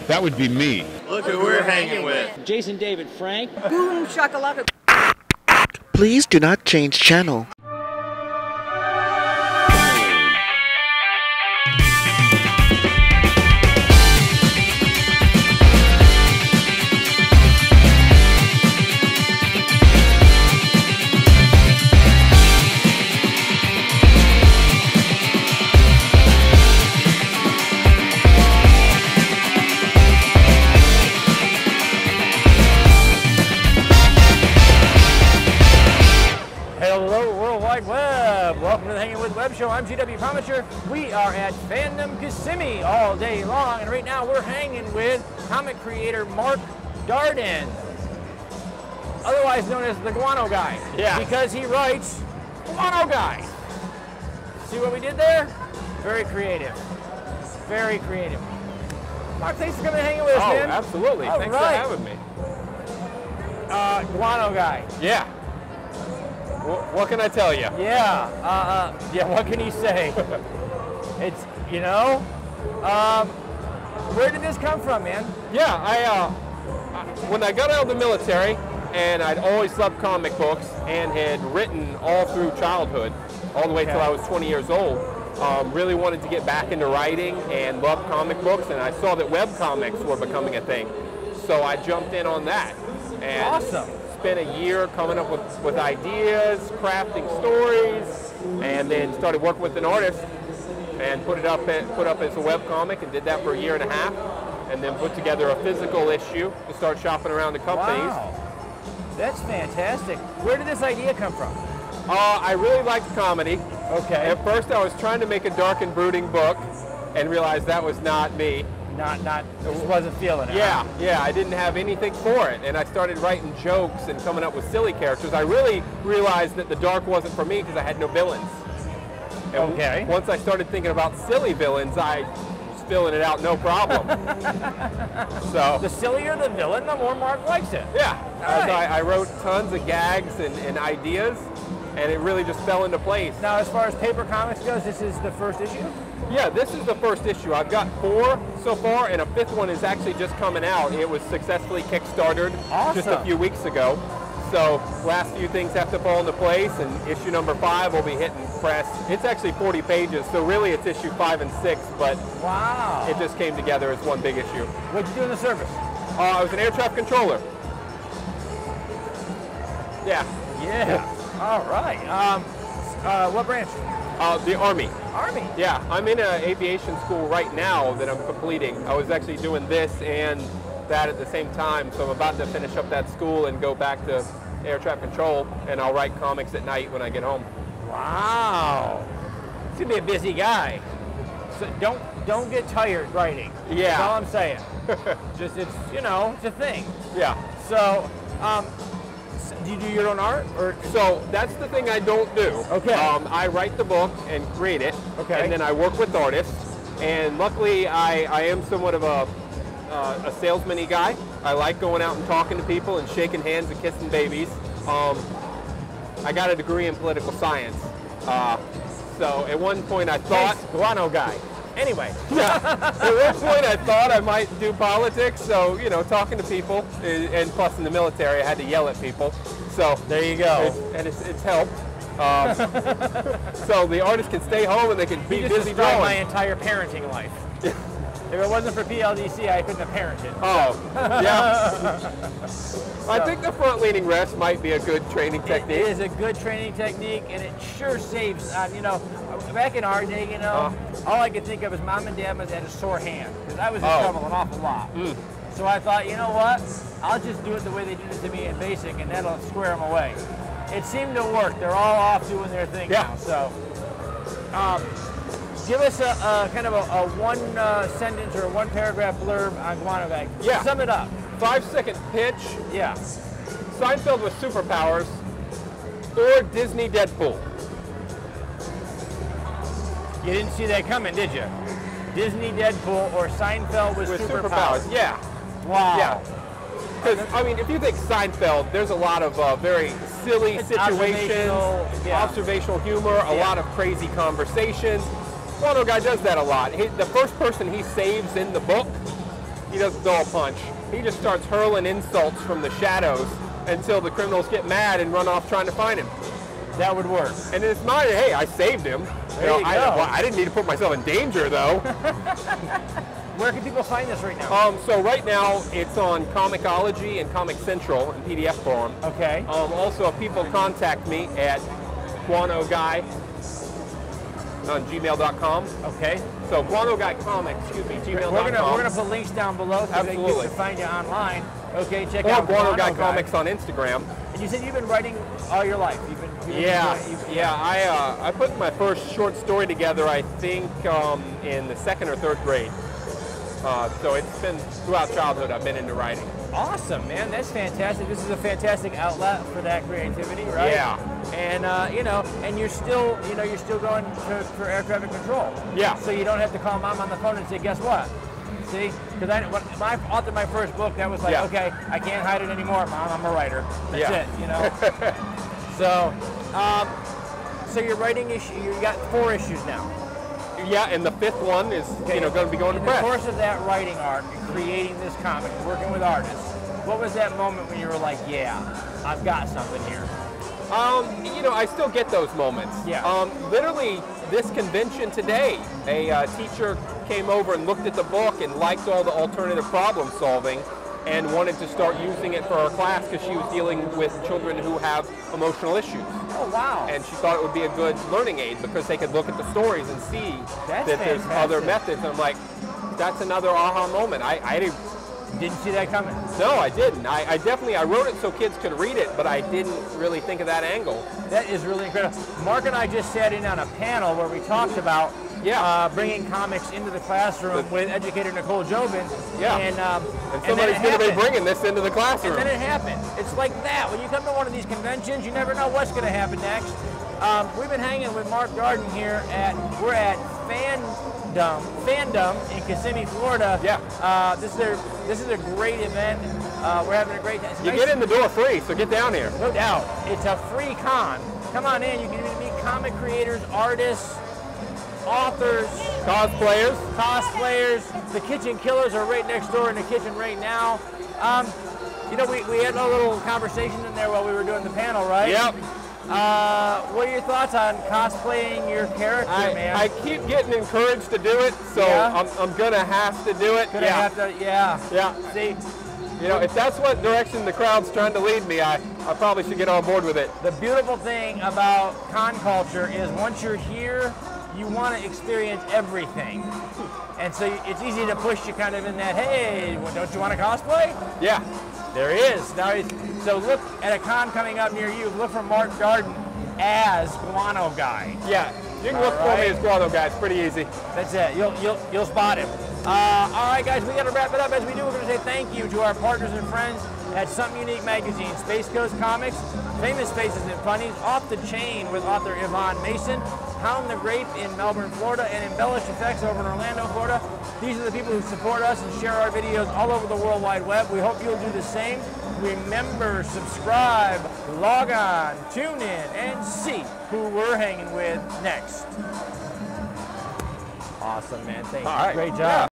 That would be me. Look who we're hanging with. Jason David Frank. Boom shakalaka. Please do not change channel. Welcome to the Hangin' With Web Show. I'm GW Pomichter. We are at Fandom, Kissimmee all day long, and right now we're hanging with comic creator Mark Darden, otherwise known as the Guano Guy. Yeah. Because he writes Guano Guy. See what we did there? Very creative. Very creative. Mark, thanks for coming and hanging with us, man. Absolutely. All Thanks right. for having me. Guano Guy. Yeah. What can I tell you? Yeah, what can you say? It's, you know, where did this come from, man? Yeah, when I got out of the military, and I'd always loved comic books and had written all through childhood, all the way till I was 20 years old, really wanted to get back into writing and loved comic books, and I saw that web comics were becoming a thing. So I jumped in on that. And awesome. Spent a year coming up with ideas, crafting stories, and then started working with an artist and put up as a web comic, and did that for a year and a half, and then put together a physical issue to start shopping around the companies. Wow, that's fantastic. Where did this idea come from? I really liked comedy. Okay. At first I was trying to make a dark and brooding book and realized that was not me. Just wasn't feeling it. Yeah, I didn't have anything for it, and I started writing jokes and coming up with silly characters. I really realized that the dark wasn't for me because I had no villains. And once I started thinking about silly villains, I was filling it out no problem. So the sillier the villain, the more Mark likes it. Yeah, I wrote tons of gags and ideas, and it really just fell into place. Now, as far as paper comics goes, this is the first issue? Yeah, this is the first issue. I've got 4 so far, and a 5th one is actually just coming out. It was successfully kickstarted just a few weeks ago. So last few things have to fall into place, and issue number 5 will be hitting press. It's actually 40 pages, so really it's issue 5 and 6, but wow, it just came together as one big issue. What'd you do in the service? I was an air traffic controller. Yeah. All right. What branch? The Army. Army? Yeah, I'm in an aviation school right now that I'm completing. I was actually doing this and that at the same time, so I'm about to finish up that school and go back to air traffic control, and I'll write comics at night when I get home. Wow. It's gonna be a busy guy. So don't get tired writing. Yeah. That's all I'm saying. Just it's a thing. Yeah. So do you do your own art, or? So that's the thing I don't do. Okay. I write the book and create it. Okay. And then I work with artists. And luckily, I am somewhat of a salesman-y guy. I like going out and talking to people and shaking hands and kissing babies. I got a degree in political science. So at one point I thought... Thanks, Guano Guy. Anyway. Yeah. At one point I thought I might do politics, so, talking to people, and plus in the military I had to yell at people. So there you go. It's helped. So the artist can stay home and they can be busy drawing. My entire parenting life. If it wasn't for PLDC, I couldn't have parented. Oh, yeah. I think the front-leaning rest might be a good training technique. It is a good training technique, and it sure saves. Back in our day, all I could think of is mom and dad must have had a sore hand, because I was in trouble an awful lot. So I thought, you know what? I'll just do it the way they did it to me in basic, and that'll square them away. It seemed to work. They're all off doing their thing now. So, give us a kind of a one sentence or a 1 paragraph blurb on Guano Guy. Yeah. Sum it up. 5-second pitch. Yeah. Seinfeld with superpowers, or Disney Deadpool. You didn't see that coming, did you? Disney Deadpool or Seinfeld with superpowers. Yeah. Wow. Yeah. Because, if you think Seinfeld, there's a lot of very silly situations, observational humor, a lot of crazy conversations. Guano Guy does that a lot. The first person he saves in the book he doesn't throw a punch. He just starts hurling insults from the shadows until the criminals get mad and run off trying to find him. That would work. And it's my, hey, I saved him. There you go. I didn't need to put myself in danger, though. Where can people find this right now? So right now, it's on Comixology and Comic Central in PDF form. Okay. Also, if people contact me at Guano Guy on gmail.com. Okay. So Guano Guy Comics, gmail.com. We're gonna put links down below so they can find you online. Okay, check out Guano Guy Comics on Instagram. And you said you've been writing all your life. I put my first short story together, I think, in the 2nd or 3rd grade. So it's been throughout childhood I've been into writing. Awesome, man. That's fantastic. This is a fantastic outlet for that creativity, right? Yeah. And and you're still going for air traffic control. Yeah. So you don't have to call mom on the phone and say, guess what? See, because when I authored my first book, that was like, okay, I can't hide it anymore, Mom. I'm a writer. That's it, you know. So you're writing issue. You got 4 issues now. Yeah, and the 5th one is going to be going to press. In the course of that writing arc, creating this comic, working with artists, what was that moment when you were like, yeah, I've got something here? I still get those moments. Yeah. Literally, this convention today, a teacher came over and looked at the book and liked all the alternative problem solving and wanted to start using it for her class because she was dealing with children who have emotional issues. Oh, wow. And she thought it would be a good learning aid because they could look at the stories and see that there's other methods. And I'm like, that's another aha moment. I didn't see that coming. No, I didn't. I wrote it so kids could read it, but I didn't really think of that angle. That is really incredible. Mark and I just sat in on a panel where we talked about bringing comics into the classroom with educator Nicole Jobin. Yeah. And somebody's going to be bringing this into the classroom. And then it happened. It's like that. When you come to one of these conventions, you never know what's going to happen next. We've been hanging with Mark Darden here we're at Fandom in Kissimmee, Florida. Yeah. This is a great event. We're having a great time. You get in the door free, so get down here. No doubt. It's a free con. Come on in. You can meet comic creators, artists, authors, cosplayers. The Kitchen Killers are right next door in the kitchen right now. We had a little conversation in there while we were doing the panel, right? Yep. What are your thoughts on cosplaying your character, man? I keep getting encouraged to do it, so I'm gonna have to do it. Yeah. See, if that's what direction the crowd's trying to lead me, I probably should get on board with it. The beautiful thing about con culture is once you're here, you want to experience everything. And so it's easy to push you kind of in that, hey, don't you want to cosplay? Yeah. There is. So look at a con coming up near you. Look for Mark Darden as Guano Guy. Yeah, you can look for me as Guano Guy. It's pretty easy. That's it. You'll spot him. All right, guys, we got to wrap it up. As we do, we're going to say thank you to our partners and friends at Something Unique Magazine, Space Coast Comics, Famous Faces and Funnies, Off the Chain with author Yvonne Mason, Hound the Grape in Melbourne, Florida, and Embellish Effects over in Orlando, Florida. These are the people who support us and share our videos all over the World Wide Web. We hope you'll do the same. Remember, subscribe, log on, tune in, and see who we're hanging with next. Awesome, man. Thank you. All right. Great job.